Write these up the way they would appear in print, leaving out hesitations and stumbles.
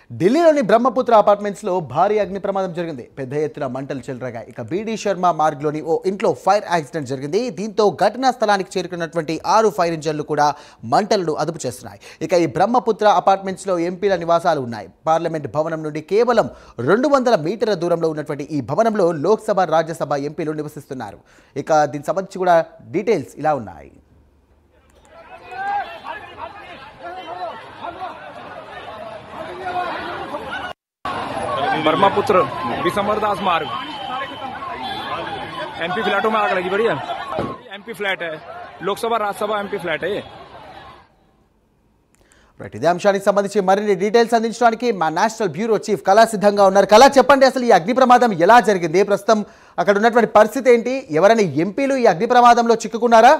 ఢిల్లీలోని బ్రహ్మపుత్ర అపార్ట్మెంట్స్ లో భారీ అగ్ని ప్రమాదం జరిగింది. పెద్ద ఎత్తున మంటలు చెలరేగాయి. ఇక బీడీ శర్మ మార్గ్లోని ఓ ఇంట్లో ఫైర్ యాక్సిడెంట్ జరిగింది. దీంతో ఘటనా స్థలానికి చేరుకున్నటువంటి 6 ఫైర్ ఇంజన్లు కూడా మంటలను అదుపు చేస్తున్నాయి. ఇక ఈ బ్రహ్మపుత్ర అపార్ట్మెంట్స్ లో ఎంపీల నివాసాలు ఉన్నాయి. పార్లమెంట్ భవనం నుండి కేవలం 200 మీటర్ల దూరంలో ఉన్నటువంటి ఈ భవనంలో లోక్సభ, రాజ్యసభ ఎంపీలు నివసిస్తున్నారు. ఇక దీనికి సంబంధించి కూడా డీటెయిల్స్ ఇలా ఉన్నాయి. ब्रह्मपुत्र विशंबर दास मार्ग एमपी फ्लैटों में आग लगी बढ़िया। एमपी फ्लैट है, लोकसभा राज्यसभा एमपी फ्लैट है ये। రైట్, ఇదే అంశానికి సంబంధించి మరిన్ని డీటెయిల్స్ అందించడానికి మా నేషనల్ బ్యూరో చీఫ్ కళా సిద్ధంగా ఉన్నారు. కళా, చెప్పండి, అసలు ఈ అగ్ని ప్రమాదం ఎలా జరిగింది? ప్రస్తుతం అక్కడ ఉన్నటువంటి పరిస్థితి ఏంటి? ఎవరైనా ఎంపీలు ఈ అగ్ని ప్రమాదంలో చిక్కుకున్నారా?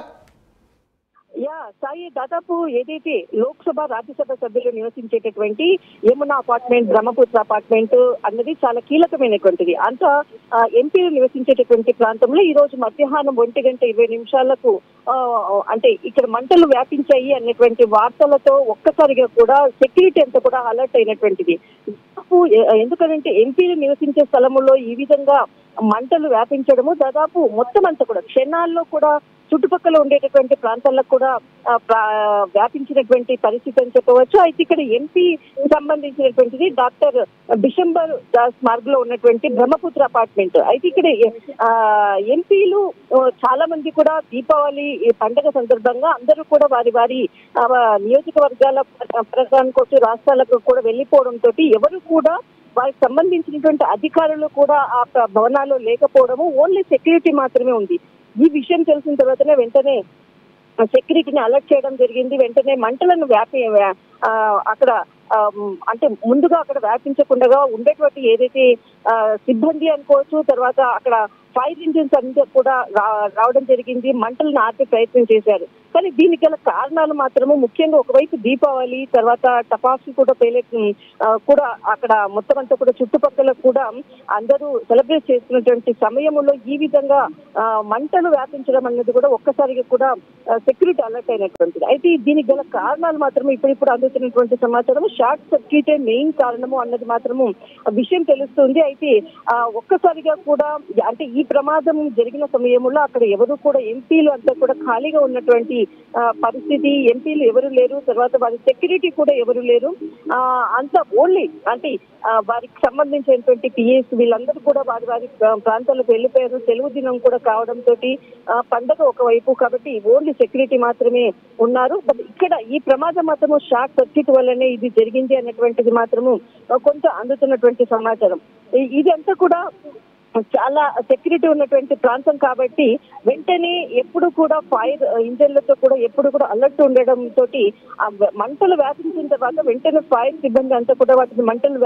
సాయి, దాదాపు ఏదైతే లోక్సభ, రాజ్యసభ సభ్యులు నివసించేటటువంటి యమునా అపార్ట్మెంట్, బ్రహ్మపుత్ర అపార్ట్మెంట్ అన్నది చాలా కీలకమైనటువంటిది. అంత ఎంపీలు నివసించేటటువంటి ప్రాంతంలో ఈ రోజు మధ్యాహ్నం 1:20 అంటే ఇక్కడ మంటలు వ్యాపించాయి అన్నటువంటి వార్తలతో ఒక్కసారిగా కూడా సెక్యూరిటీ అంతా కూడా అలర్ట్ అయినటువంటిది. ఎందుకంటే ఎంపీలు నివసించే స్థలంలో ఈ విధంగా మంటలు వ్యాపించడము దాదాపు మొత్తం అంతా కూడా క్షణాల్లో కూడా చుట్టుపక్కల ఉండేటటువంటి ప్రాంతాలకు కూడా వ్యాపించినటువంటి పరిస్థితి అని చెప్పవచ్చు. అయితే ఇక్కడ ఎంపీ సంబంధించినటువంటిది డాక్టర్ బిశంబర్ దాస్ మార్గ్ లో ఉన్నటువంటి బ్రహ్మపుత్ర అపార్ట్మెంట్. అయితే ఇక్కడ ఎంపీలు చాలా మంది కూడా దీపావళి పండుగ సందర్భంగా అందరూ కూడా వారి వారి నియోజకవర్గాల ప్రధానికి రాష్ట్రాలకు కూడా వెళ్లిపోవడంతో ఎవరు కూడా వారికి సంబంధించినటువంటి అధికారులు కూడా ఆ భవనాల్లో లేకపోవడము, ఓన్లీ సెక్యూరిటీ మాత్రమే ఉంది. ఈ విషయం తెలిసిన తర్వాతనే వెంటనే సెక్యూరిటీని అలర్ట్ చేయడం జరిగింది. వెంటనే మంటలను అక్కడ అంటే ముందుగా అక్కడ వ్యాపించకుండా ఉండేటువంటి ఏదైతే సిబ్బంది అనుకోవచ్చు, తర్వాత అక్కడ ఫైర్ ఇంజిన్స్ అంతా కూడా రావడం జరిగింది. మంటలను ఆపే ప్రయత్నం చేశారు. కానీ దీనికి గల కారణాలు మాత్రము ముఖ్యంగా ఒకవైపు దీపావళి, తర్వాత టపాసులు కూడా కూడా అక్కడ మొత్తం అంతా కూడా చుట్టుపక్కల కూడా అందరూ సెలబ్రేట్ చేస్తున్నటువంటి సమయంలో ఈ విధంగా మంటలు వ్యాపించడం అన్నది కూడా ఒక్కసారిగా కూడా సెక్యూరిటీ అలర్ట్ అయినటువంటిది. అయితే దీనికి గల కారణాలు మాత్రం ఇప్పుడు అందుతున్నటువంటి సమాచారం షార్ట్ సర్క్యూటే మెయిన్ కారణము అన్నది మాత్రము విషయం తెలుస్తుంది. అయితే ఒక్కసారిగా కూడా అంటే ఈ ప్రమాదం జరిగిన సమయంలో అక్కడ ఎవరు కూడా ఎంపీలు అంతా కూడా ఖాళీగా ఉన్నటువంటి పరిస్థితి, ఎంపీలు ఎవరు లేరు, తర్వాత వారి సెక్యూరిటీ కూడా ఎవరు లేరు. అంతా ఓన్లీ అంటే వారికి సంబంధించినటువంటి పిఎస్ వీళ్ళందరూ కూడా వారి వారి ప్రాంతాలకు వెళ్ళిపోయారు. సెలవు దినం కూడా కావడంతో పండగ ఒకవైపు కాబట్టి ఓన్లీ సెక్యూరిటీ మాత్రమే ఉన్నారు. బట్ ఇక్కడ ఈ ప్రమాదం మాత్రము షార్ట్ సర్క్యూట్ వల్లనే ఇది జరిగింది అన్నటువంటిది మాత్రము కొంత అందుతున్నటువంటి సమాచారం. ఇదంతా కూడా చాలా సెక్యూరిటీ ఉన్నటువంటి ప్రాంతం కాబట్టి వెంటనే ఎప్పుడు కూడా ఫైర్ ఇంజన్లతో కూడా ఎప్పుడు కూడా అలర్ట్ ఉండడం తోటి మంటలు వ్యాపించిన తర్వాత వెంటనే ఫైర్ సిబ్బంది అంతా కూడా వాటిని మంటలు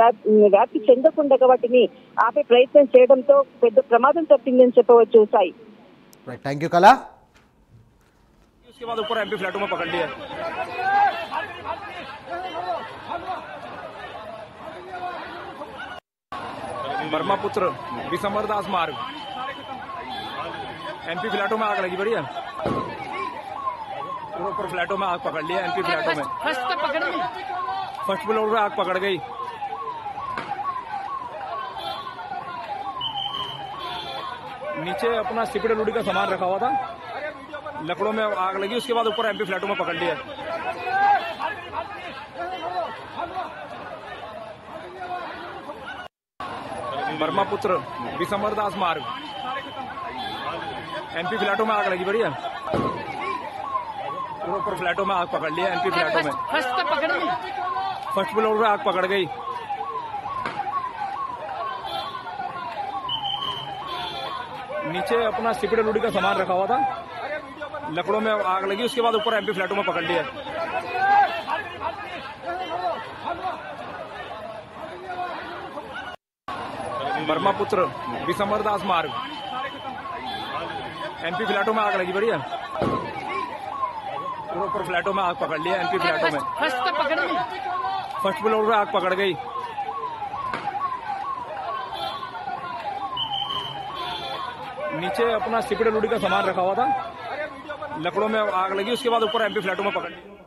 వ్యాప్తి చెందకుండా వాటిని ఆపే ప్రయత్నం చేయడంతో పెద్ద ప్రమాదం తప్పిందని చెప్పవచ్చు. సాయి, థ్యాంక్ యూ కళా. ब्रह्मपुत्र विशंबर दास मार्ग एमपी फ्लैटों में आग लगी बढ़िया। ऊपर फ्लैटों में आग पकड़ लिया। एमपी फ्लैटों में फर्स्ट फ्लोर में आग पकड़ गई। नीचे अपना सिपड़े लुड़ी का सामान रखा हुआ था, लकड़ों में आग लगी। उसके बाद ऊपर एमपी फ्लैटों में पकड़ लिया। ब्रह्मपुत्र विशंबर दास मार्ग एमपी फ्लैटों में आग लगी बढ़िया। ऊपर फ्लैटों में आग पकड़ लिया। एमपी फ्लैटों में फर्स्ट फ्लोर में आग पकड़ गई। नीचे अपना सिपड़े लुड़ी का सामान रखा हुआ था, लकड़ों में आग लगी। उसके बाद ऊपर एमपी फ्लैटों में पकड़ लिया। ब्रह्मपुत्र विशंबर दास मार्ग एमपी फ्लैटों में आग लगी बढ़िया। ऊपर फ्लैटों में आग पकड़ लिया। एमपी फ्लैटों में फर्स्ट फ्लोर में आग पकड़ गई। नीचे अपना सिपड़े लुड़ी का सामान रखा हुआ था, लकड़ों में आग लगी। उसके बाद ऊपर एमपी फ्लैटों में पकड़ ली।